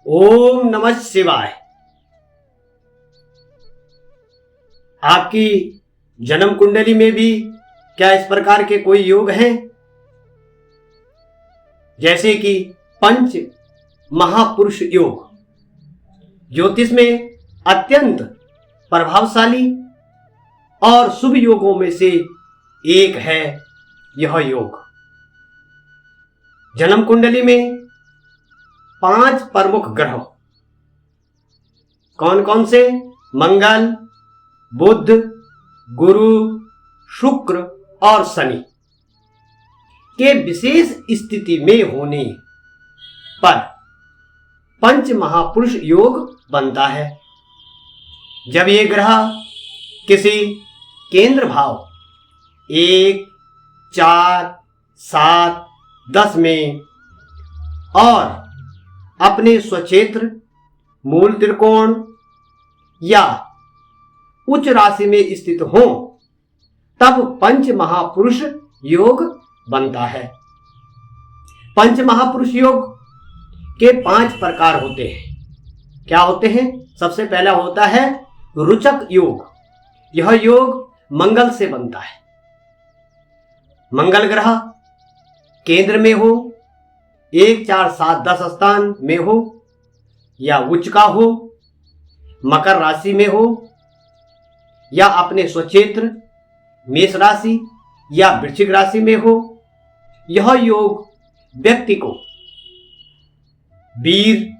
ओम नमः शिवाय। आपकी जन्म कुंडली में भी क्या इस प्रकार के कोई योग हैं, जैसे कि पंच महापुरुष योग? ज्योतिष में अत्यंत प्रभावशाली और शुभ योगों में से एक है यह योग। जन्म कुंडली में 5 प्रमुख ग्रह कौन कौन से? मंगल, बुध, गुरु, शुक्र और शनि के विशेष स्थिति में होने पर पंच महापुरुष योग बनता है। जब ये ग्रह किसी केंद्र भाव 1, 4, 7, 10 में और अपने स्वक्षेत्र, मूल त्रिकोण या उच्च राशि में स्थित हो, तब पंच महापुरुष योग बनता है। पंच महापुरुष योग के 5 प्रकार होते हैं। क्या होते हैं? सबसे पहला होता है रुचक योग। यह योग मंगल से बनता है। मंगल ग्रह केंद्र में हो, 1, 4, 7, 10 स्थान में हो या उच्च का हो, मकर राशि में हो या अपने स्वक्षेत्र मेष राशि या वृश्चिक राशि में हो, यह योग व्यक्ति को वीर,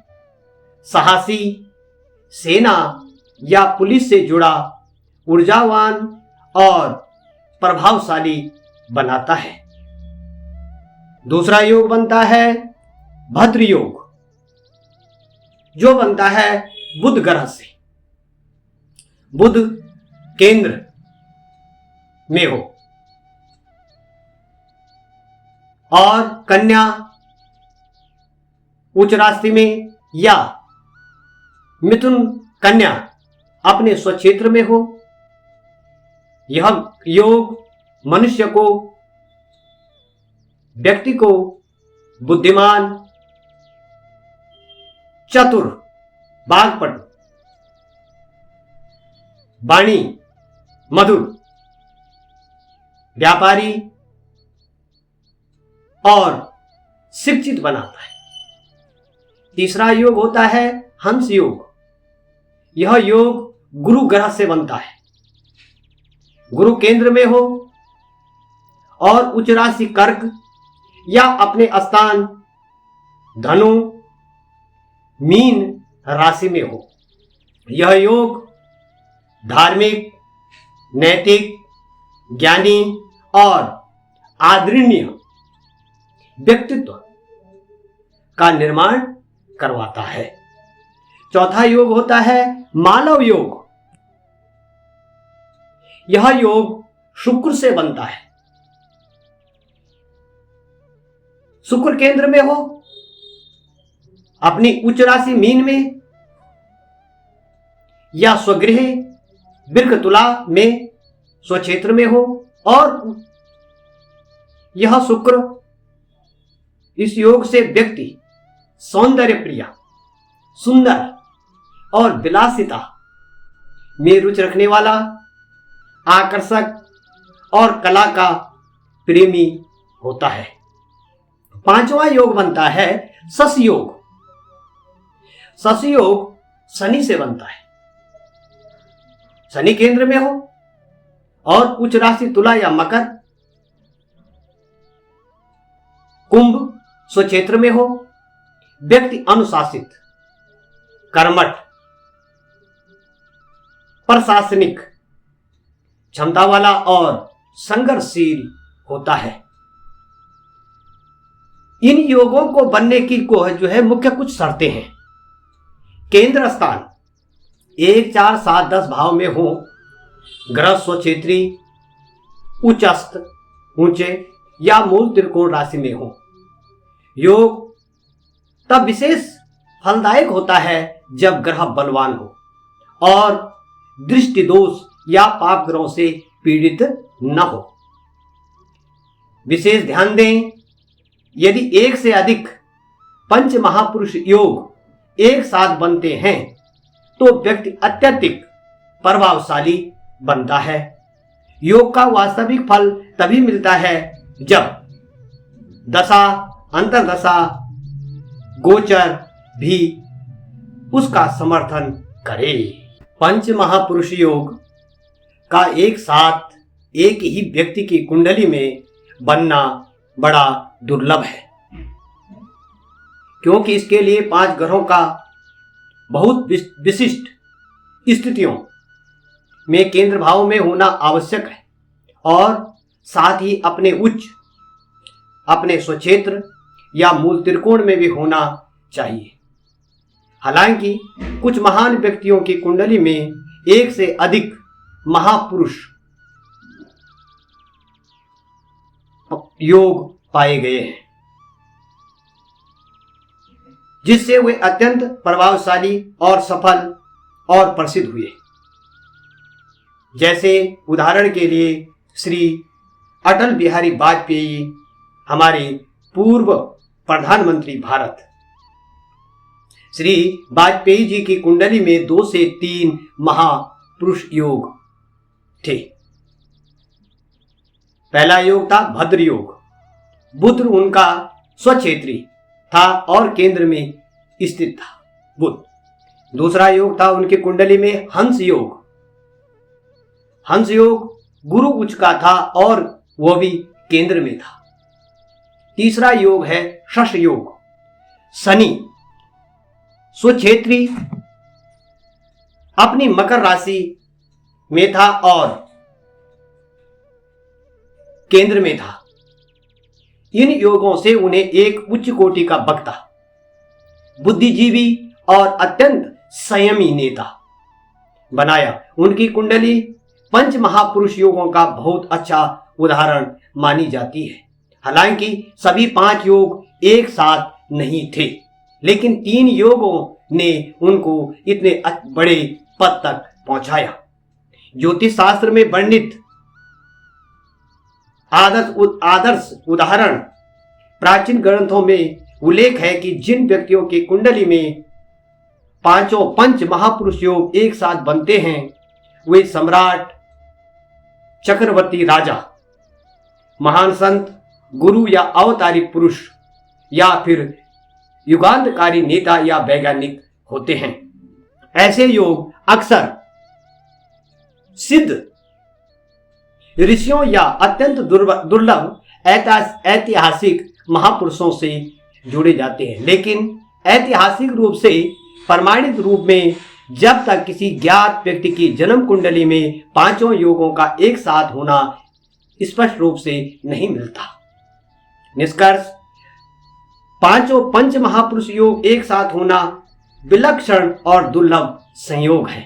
साहसी, सेना या पुलिस से जुड़ा ऊर्जावान और प्रभावशाली बनाता है। दूसरा योग बनता है भद्र योग, जो बनता है बुध ग्रह से। बुध केंद्र में हो और कन्या उच्च राशि में या मिथुन कन्या अपने स्वक्षेत्र में हो, यह योग मनुष्य को, व्यक्ति को बुद्धिमान, चतुर, वाग्पटु, वाणी मधुर, व्यापारी और शिक्षित बनाता है। तीसरा योग होता है हंस योग। यह योग गुरु ग्रह से बनता है। गुरु केंद्र में हो और उच्च राशि कर्क या अपने स्थान धनु, मीन राशि में हो, यह योग धार्मिक, नैतिक, ज्ञानी और आदरणीय व्यक्तित्व का निर्माण करवाता है। चौथा योग होता है मालव योग। यह योग शुक्र से बनता है। शुक्र केंद्र में हो, अपनी उच्च राशि मीन में या स्वगृह वृक्क तुला में स्वक्षेत्र में हो, और यह शुक्र, इस योग से व्यक्ति सौंदर्य प्रिया, सुंदर और विलासिता में रुचि रखने वाला, आकर्षक और कला का प्रेमी होता है। 5वां योग बनता है शश योग। शश योग शनि से बनता है। शनि केंद्र में हो और उच्च राशि तुला या मकर, कुंभ स्वक्षेत्र में हो, व्यक्ति अनुशासित, कर्मठ, प्रशासनिक क्षमता वाला और संघर्षशील होता है। इन योगों को बनने की मुख्य कुछ शर्तें हैं। केंद्र स्थान 1, 4, 7, 10 भाव में हो, ग्रह स्वक्षेत्री, उच्चस्थ, ऊंचे या मूल त्रिकोण राशि में हो। योग तब विशेष फलदायक होता है जब ग्रह बलवान हो और दृष्टि दोष या पाप ग्रहों से पीड़ित न हो। विशेष ध्यान दें, यदि एक से अधिक पंच महापुरुष योग एक साथ बनते हैं तो व्यक्ति अत्यधिक प्रभावशाली बनता है। योग का वास्तविक फल तभी मिलता है जब दशा अंतर्दशा गोचर भी उसका समर्थन करे। पंच महापुरुष योग का एक साथ एक ही व्यक्ति की कुंडली में बनना बड़ा दुर्लभ है, क्योंकि इसके लिए 5 ग्रहों का बहुत विशिष्ट स्थितियों में केंद्र भाव में होना आवश्यक है और साथ ही अपने स्वक्षेत्र या मूल त्रिकोण में भी होना चाहिए। हालांकि कुछ महान व्यक्तियों की कुंडली में एक से अधिक महापुरुष योग पाए गए हैं, जिससे वे अत्यंत प्रभावशाली और सफल और प्रसिद्ध हुए। जैसे उदाहरण के लिए श्री अटल बिहारी वाजपेयी, हमारे पूर्व प्रधानमंत्री भारत। श्री वाजपेयी जी की कुंडली में 2 से 3 महापुरुष योग थे। पहला योग था भद्र योग। बुध उनका स्वक्षेत्री था और केंद्र में स्थित था बुध। दूसरा योग था उनकी कुंडली में हंस योग। हंस योग गुरु उच्च का था और वह भी केंद्र में था। तीसरा योग है शश योग। शनि स्वक्षेत्री अपनी मकर राशि में था और केंद्र में था। इन योगों से उन्हें एक उच्च कोटि का वक्ता, बुद्धिजीवी और अत्यंत संयमी नेता बनाया। उनकी कुंडली पंच महापुरुष योगों का बहुत अच्छा उदाहरण मानी जाती है। हालांकि सभी 5 योग एक साथ नहीं थे, लेकिन 3 योगों ने उनको इतने बड़े पद तक पहुंचाया। ज्योतिष शास्त्र में वर्णित आदर्श उदाहरण प्राचीन ग्रंथों में उल्लेख है कि जिन व्यक्तियों की कुंडली में 5 पंच महापुरुष योग एक साथ बनते हैं, वे सम्राट, चक्रवर्ती राजा, महान संत, गुरु या अवतारिक पुरुष या फिर युगांतकारी नेता या वैज्ञानिक होते हैं। ऐसे योग अक्सर सिद्ध ऋषियों या अत्यंत दुर्लभ ऐतिहासिक महापुरुषों से जुड़े जाते हैं, लेकिन ऐतिहासिक रूप से प्रमाणित रूप में जब तक किसी ज्ञात व्यक्ति की जन्म कुंडली में 5 योगों का एक साथ होना स्पष्ट रूप से नहीं मिलता। निष्कर्ष, 5 पंच महापुरुष योग एक साथ होना विलक्षण और दुर्लभ संयोग है।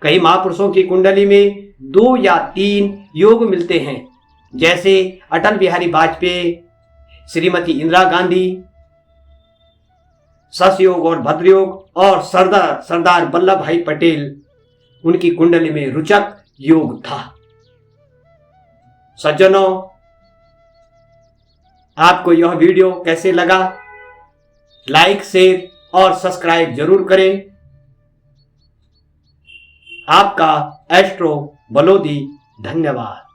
कई महापुरुषों की कुंडली में 2 या 3 योग मिलते हैं, जैसे अटल बिहारी वाजपेयी, श्रीमती इंदिरा गांधी, शश योग और भद्र योग, और सरदार वल्लभ भाई पटेल, उनकी कुंडली में रुचक योग था। सज्जनों, आपको यह वीडियो कैसे लगा? लाइक, शेयर और सब्सक्राइब जरूर करें। आपका एस्ट्रो बलोदी धन्यवाद।